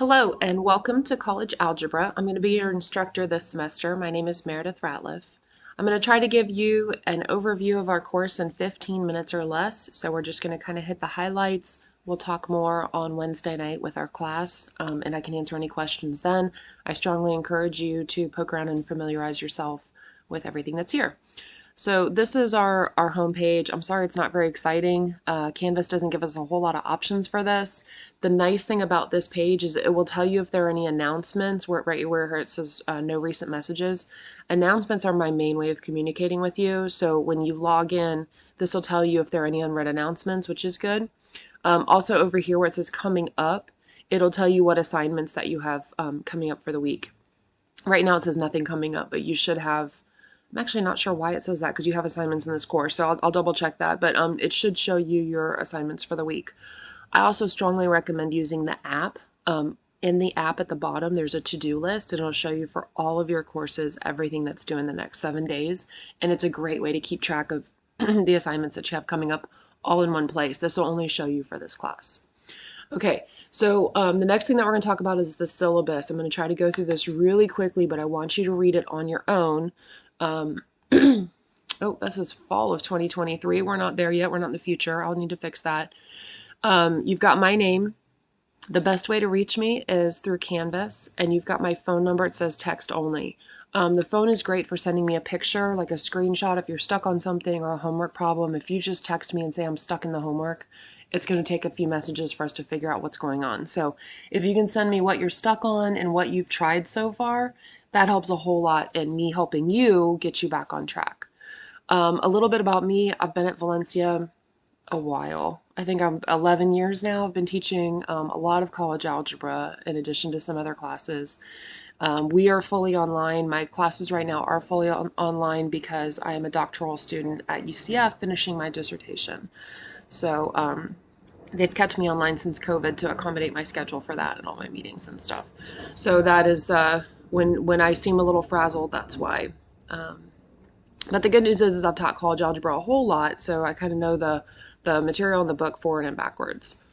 Hello and welcome to College Algebra. I'm going to be your instructor this semester. My name is Meredith Ratliff. I'm going to try to give you an overview of our course in 15 minutes or less. So we're just going to kind of hit the highlights. We'll talk more on Wednesday night with our class, and I can answer any questions then. I strongly encourage you to poke around and familiarize yourself with everything that's here. So this is our homepage. I'm sorry it's not very exciting. Canvas doesn't give us a whole lot of options for this. The nice thing about this page is it will tell you if there are any announcements, right where it says no recent messages. Announcements are my main way of communicating with you. So when you log in, this will tell you if there are any unread announcements, which is good. Also over here where it says coming up, it'll tell you what assignments that you have coming up for the week. Right now it says nothing coming up, but you should have. I'm actually not sure why it says that because you have assignments in this course, so I'll double check that, but it should show you your assignments for the week. I also strongly recommend using the app. In the app at the bottom, there's a to-do list, and it'll show you for all of your courses everything that's due in the next 7 days, and it's a great way to keep track of the assignments that you have coming up all in one place. This will only show you for this class. Okay, so the next thing that we're going to talk about is the syllabus. I'm going to try to go through this really quickly, but I want you to read it on your own. Oh, this is fall of 2023. We're not there yet. We're not in the future. I'll need to fix that. You've got my name. The best way to reach me is through Canvas, and you've got my phone number. It says text only. The phone is great for sending me a picture, like a screenshot if you're stuck on something or a homework problem. If you just text me and say I'm stuck in the homework, it's going to take a few messages for us to figure out what's going on. So if you can send me what you're stuck on and what you've tried so far, that helps a whole lot in me helping you get you back on track. A little bit about me. I've been at Valencia a while. I think I'm 11 years now. I've been teaching a lot of college algebra in addition to some other classes. We are fully online. My classes right now are fully online because I am a doctoral student at UCF finishing my dissertation. So they've kept me online since COVID to accommodate my schedule for that and all my meetings and stuff. So that is when I seem a little frazzled, that's why. But the good news is I've taught college algebra a whole lot, so I kind of know the material in the book forward and backwards.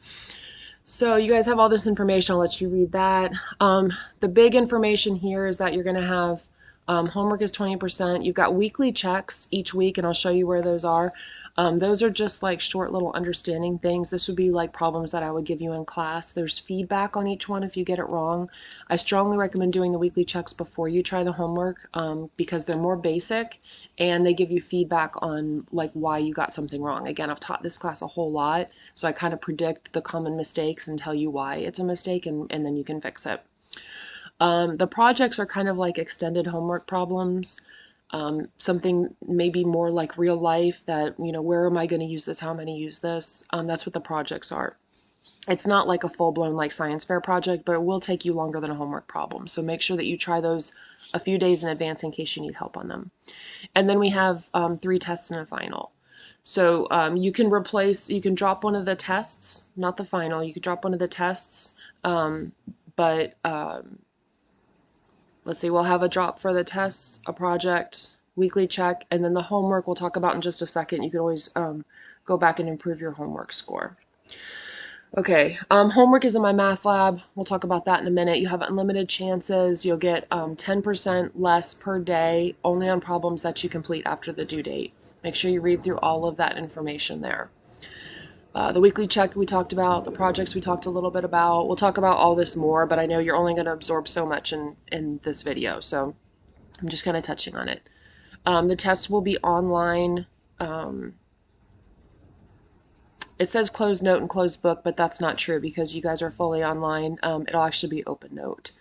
So you guys have all this information. I'll let you read that. The big information here is that you're going to have homework is 20%. You've got weekly checks each week, and I'll show you where those are. Those are just like short little understanding things. This would be like problems that I would give you in class. There's feedback on each one if you get it wrong. I strongly recommend doing the weekly checks before you try the homework because they're more basic and they give you feedback on like why you got something wrong. Again, I've taught this class a whole lot, so I kind of predict the common mistakes and tell you why it's a mistake, and then you can fix it. The projects are kind of like extended homework problems. Something maybe more like real life that, where am I going to use this? How am I going to use this? That's what the projects are. It's not like a full-blown like science fair project, but it will take you longer than a homework problem. So make sure that you try those a few days in advance in case you need help on them. And then we have 3 tests and a final. So you can drop one of the tests, not the final. You could drop one of the tests, but let's see, we'll have a drop for the test, a project, weekly check, and then the homework we'll talk about in just a second. You can always go back and improve your homework score. Okay, homework is in my math lab. We'll talk about that in a minute. You have unlimited chances. You'll get 10% less per day, only on problems that you complete after the due date. Make sure you read through all of that information there. The weekly check we talked about, the projects we talked a little bit about. We'll talk about all this more, but I know you're only going to absorb so much in this video, so I'm just kind of touching on it. The test will be online. It says closed note and closed book, but that's not true because you guys are fully online. It'll actually be open note.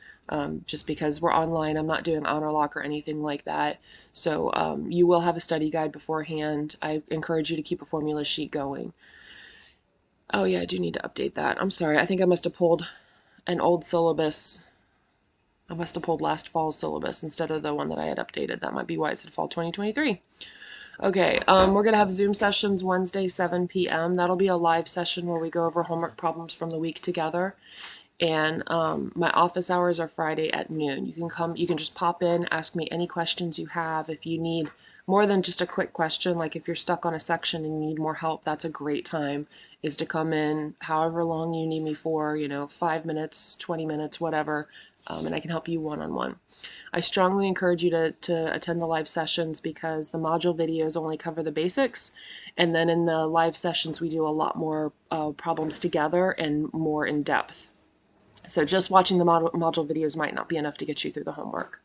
Just because we're online, I'm not doing honor lock or anything like that. So you will have a study guide beforehand. I encourage you to keep a formula sheet going. Oh yeah, I do need to update that. I'm sorry. I think I must have pulled an old syllabus. I must have pulled last fall's syllabus instead of the one that I had updated. That might be why it said fall 2023. Okay, we're going to have Zoom sessions Wednesday, 7 p.m. That'll be a live session where we go over homework problems from the week together. And my office hours are Friday at noon. You can just pop in, ask me any questions you have. If you need more than just a quick question. Like if you're stuck on a section and you need more help, that's a great time, is to come in however long you need me for, 5 minutes, 20 minutes, whatever, and I can help you one-on-one. I strongly encourage you to attend the live sessions because the module videos only cover the basics, and then in the live sessions we do a lot more problems together and more in depth. So just watching the module videos might not be enough to get you through the homework.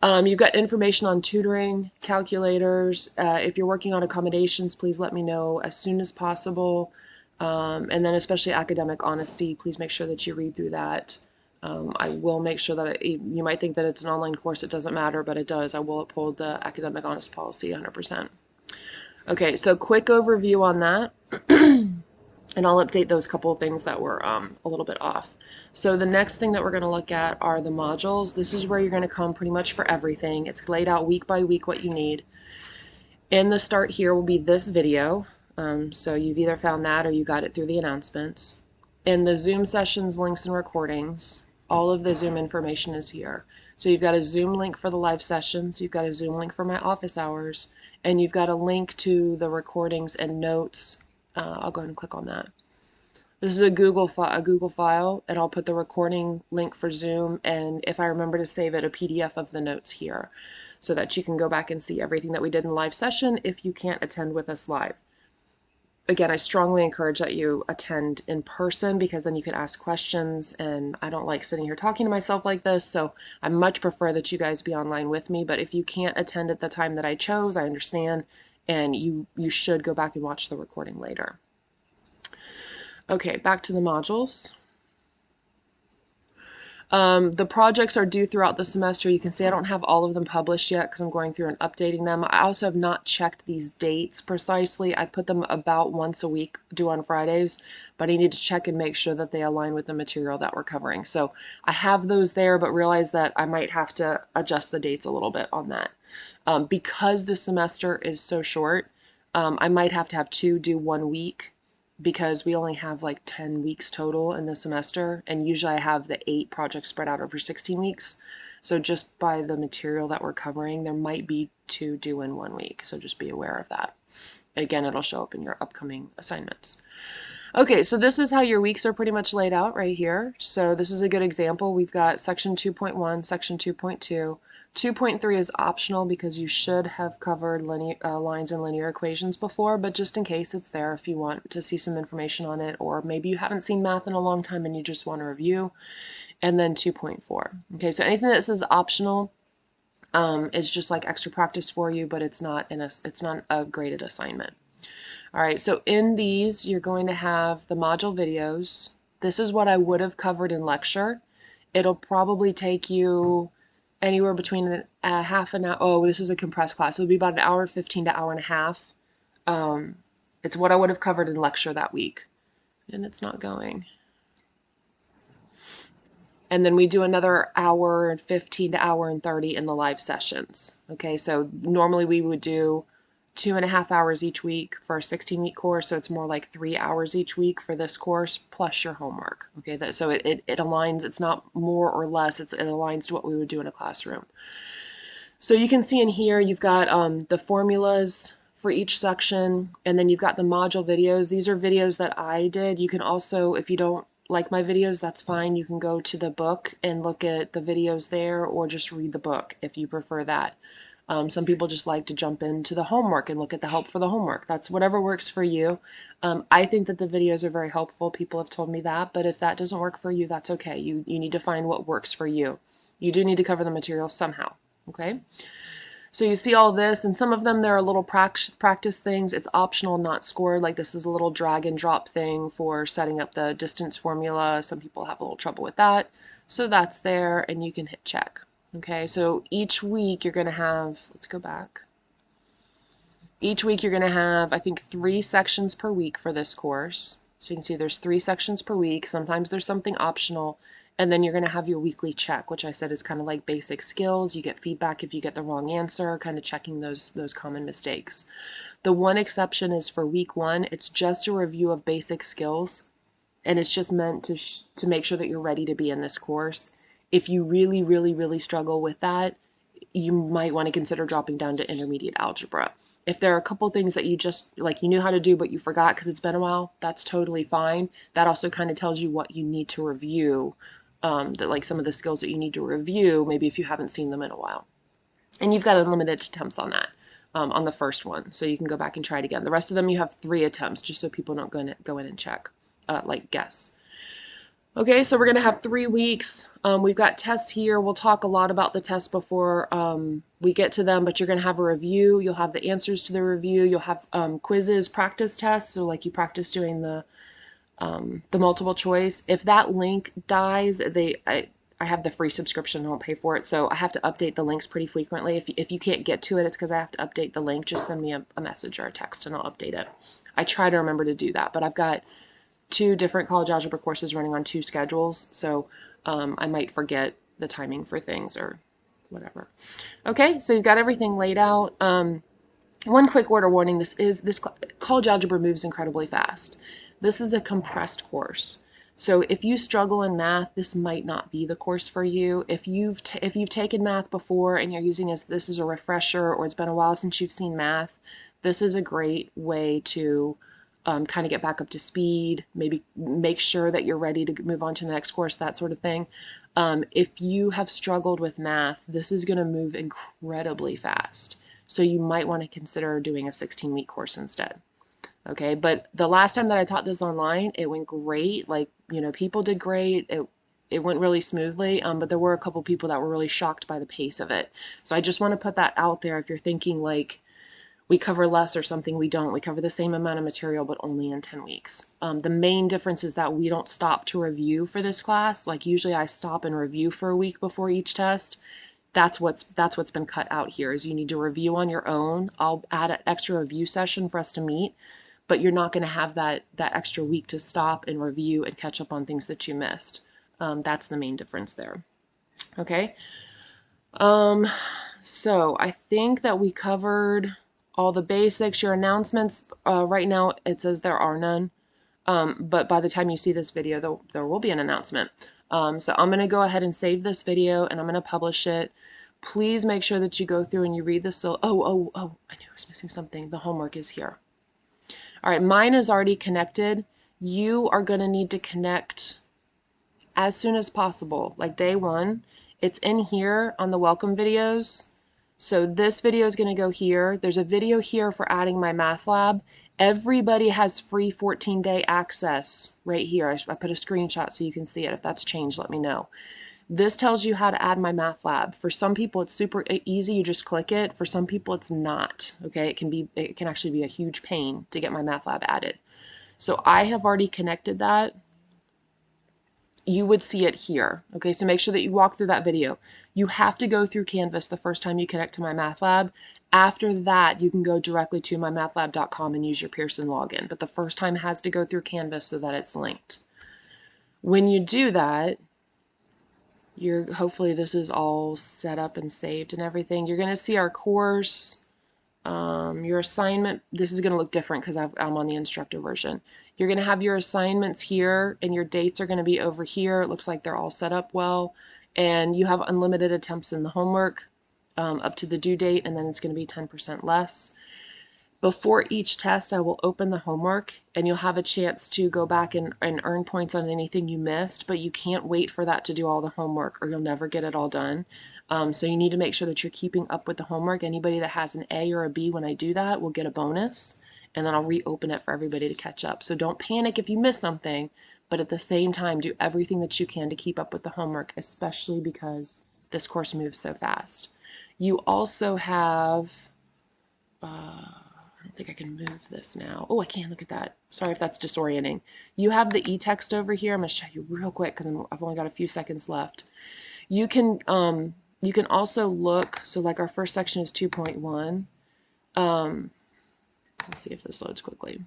You've got information on tutoring, calculators. If you're working on accommodations, please let me know as soon as possible. And then especially academic honesty, please make sure that you read through that. I will make sure that you might think that it's an online course, it doesn't matter, but it does. I will uphold the academic honest policy 100%. Okay, so quick overview on that. And I'll update those couple of things that were a little bit off. So the next thing that we're going to look at are the modules. This is where you're going to come pretty much for everything. It's laid out week by week what you need. In the start here will be this video. So you've either found that or you got it through the announcements. In the Zoom sessions, links, and recordings, all of the Zoom information is here. So you've got a Zoom link for the live sessions, you've got a Zoom link for my office hours, and you've got a link to the recordings and notes. I'll go ahead and click on that. This is a Google file, and I'll put the recording link for Zoom, and if I remember to save it, a PDF of the notes here, so that you can go back and see everything that we did in the live session if you can't attend with us live. Again, I strongly encourage that you attend in person because then you can ask questions, and I don't like sitting here talking to myself like this, so I much prefer that you guys be online with me. But if you can't attend at the time that I chose, I understand, and you should go back and watch the recording later. Okay, back to the modules. The projects are due throughout the semester. You can see I don't have all of them published yet because I'm going through and updating them. I also have not checked these dates precisely. I put them about once a week, due on Fridays, but I need to check and make sure that they align with the material that we're covering. So I have those there, but realize that I might have to adjust the dates a little bit on that. Because the semester is so short, I might have to have 2 due 1 week, because we only have like 10 weeks total in the semester, and usually I have the 8 projects spread out over 16 weeks. So just by the material that we're covering, there might be 2 due in 1 week, so just be aware of that. Again, it'll show up in your upcoming assignments. Okay, so this is how your weeks are pretty much laid out right here. So this is a good example. We've got section 2.1, section 2.2. 2.3 is optional because you should have covered lines and linear equations before, but just in case, it's there if you want to see some information on it, or maybe you haven't seen math in a long time and you just want to review. And then 2.4. Okay, so anything that says optional is just like extra practice for you, but it's not a graded assignment. All right, so in these, you're going to have the module videos. This is what I would have covered in lecture. It'll probably take you anywhere between a half an hour. Oh, this is a compressed class. It'll be about an hour 15 to hour and a half. It's what I would have covered in lecture that week. And it's not going. And then we do another hour and 15 to hour and 30 in the live sessions. Okay, so normally we would do 2.5 hours each week for a 16-week course, so it's more like 3 hours each week for this course plus your homework. Okay, so it aligns. It's not more or less. It aligns to what we would do in a classroom. So you can see in here you've got the formulas for each section, and then you've got the module videos. These are videos that I did. You can also, if you don't like my videos, that's fine. You can go to the book and look at the videos there, or just read the book if you prefer that. Some people just like to jump into the homework and look at the help for the homework. That's whatever works for you. I think that the videos are very helpful. People have told me that, but if that doesn't work for you, that's okay. You need to find what works for you. You do need to cover the material somehow, okay? So you see all this, and some of them, there are little practice things. It's optional, not scored. Like this is a little drag and drop thing for setting up the distance formula. Some people have a little trouble with that. So that's there, and you can hit check. Okay, so each week you're going to have, let's go back. Each week you're going to have, I think, 3 sections per week for this course. So you can see there's 3 sections per week. Sometimes there's something optional. And then you're going to have your weekly check, which I said is kind of like basic skills. You get feedback if you get the wrong answer, kind of checking those common mistakes. The one exception is for week 1. It's just a review of basic skills. And it's just meant to make sure that you're ready to be in this course. If you really, really, really struggle with that, you might want to consider dropping down to intermediate algebra. If there are a couple things that you just, like, you knew how to do but you forgot because it's been a while, that's totally fine. That also kind of tells you what you need to review, that like some of the skills that you need to review, maybe if you haven't seen them in a while. And you've got unlimited attempts on that, on the first one. So you can go back and try it again. The rest of them, you have 3 attempts, just so people don't go in and check, like guess. Okay, so we're going to have 3 weeks. We've got tests here. We'll talk a lot about the tests before we get to them, but you're going to have a review. You'll have the answers to the review. You'll have quizzes, practice tests, so like you practice doing the multiple choice. If that link dies, I have the free subscription. I don't pay for it, so I have to update the links pretty frequently. If you can't get to it, it's because I have to update the link. Just send me a message or a text, and I'll update it. I try to remember to do that, but I've got 2 different college algebra courses running on 2 schedules, so I might forget the timing for things or whatever. Okay, so you've got everything laid out. One quick word of warning: this college algebra moves incredibly fast. This is a compressed course. So if you struggle in math, this might not be the course for you. If you've taken math before and you're using this as a refresher, or it's been a while since you've seen math, this is a great way to kind of get back up to speed, maybe make sure that you're ready to move on to the next course, that sort of thing. If you have struggled with math, this is going to move incredibly fast. So you might want to consider doing a 16-week course instead. Okay, but the last time that I taught this online, it went great. Like, people did great. It went really smoothly, but there were a couple people that were really shocked by the pace of it. So I just want to put that out there. If you're thinking like we cover less or something, we don't. We cover the same amount of material, but only in 10 weeks. The main difference is that we don't stop to review for this class. Like usually I stop and review for a week before each test. That's what's been cut out here, is you need to review on your own. I'll add an extra review session for us to meet, but you're not going to have that extra week to stop and review and catch up on things that you missed. That's the main difference there. Okay. So I think that we covered all the basics. Your announcements, right now it says there are none, but by the time you see this video, there will be an announcement. So I'm going to go ahead and save this video and I'm going to publish it. Please make sure that you go through and you read this. Oh, I knew I was missing something. The homework is here. All right, mine is already connected. You are going to need to connect as soon as possible, like day 1. It's in here on the welcome videos. So this video is going to go here. There's a video here for adding MyMathLab. Everybody has free 14-day access right here. I put a screenshot so you can see it. If that's changed, let me know. This tells you how to add MyMathLab. For some people, it's super easy. You just click it. For some people, it's not. Okay, it can actually be a huge pain to get MyMathLab added. So I have already connected that. You would see it here. Okay, so make sure that you walk through that video. You have to go through Canvas the first time you connect to MyMathLab. After that, you can go directly to mymathlab.com and use your Pearson login. But the first time has to go through Canvas so that it's linked. When you do that, hopefully this is all set up and saved and everything. You're going to see our course. Your assignment, this is going to look different because I'm on the instructor version. You're going to have your assignments here and your dates are going to be over here. It looks like they're all set up well. And you have unlimited attempts in the homework up to the due date, and then it's going to be 10% less. Before each test, I will open the homework and you'll have a chance to go back and earn points on anything you missed, but you can't wait for that to do all the homework or you'll never get it all done. So you need to make sure that you're keeping up with the homework. Anybody that has an A or a B when I do that will get a bonus, and then I'll reopen it for everybody to catch up. So don't panic if you miss something, but at the same time, do everything that you can to keep up with the homework, especially because this course moves so fast. You also have... I don't think I can move this now. Oh, I can. Look at that. Sorry if that's disorienting. You have the e-text over here. I'm going to show you real quick because I've only got a few seconds left. You can also look. So like our first section is 2.1. Let's see if this loads quickly.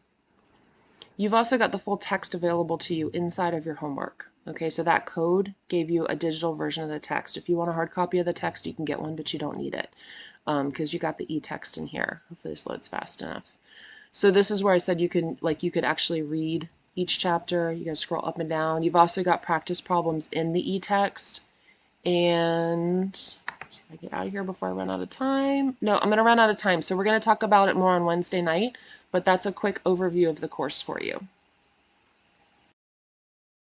You've also got the full text available to you inside of your homework. Okay, so that code gave you a digital version of the text. If you want a hard copy of the text, you can get one, but you don't need it because you got the e-text in here. Hopefully this loads fast enough. So this is where I said you could actually read each chapter. You guys scroll up and down. You've also got practice problems in the e-text. And see if I get out of here before I run out of time. No, I'm going to run out of time, so we're going to talk about it more on Wednesday night, but that's a quick overview of the course for you.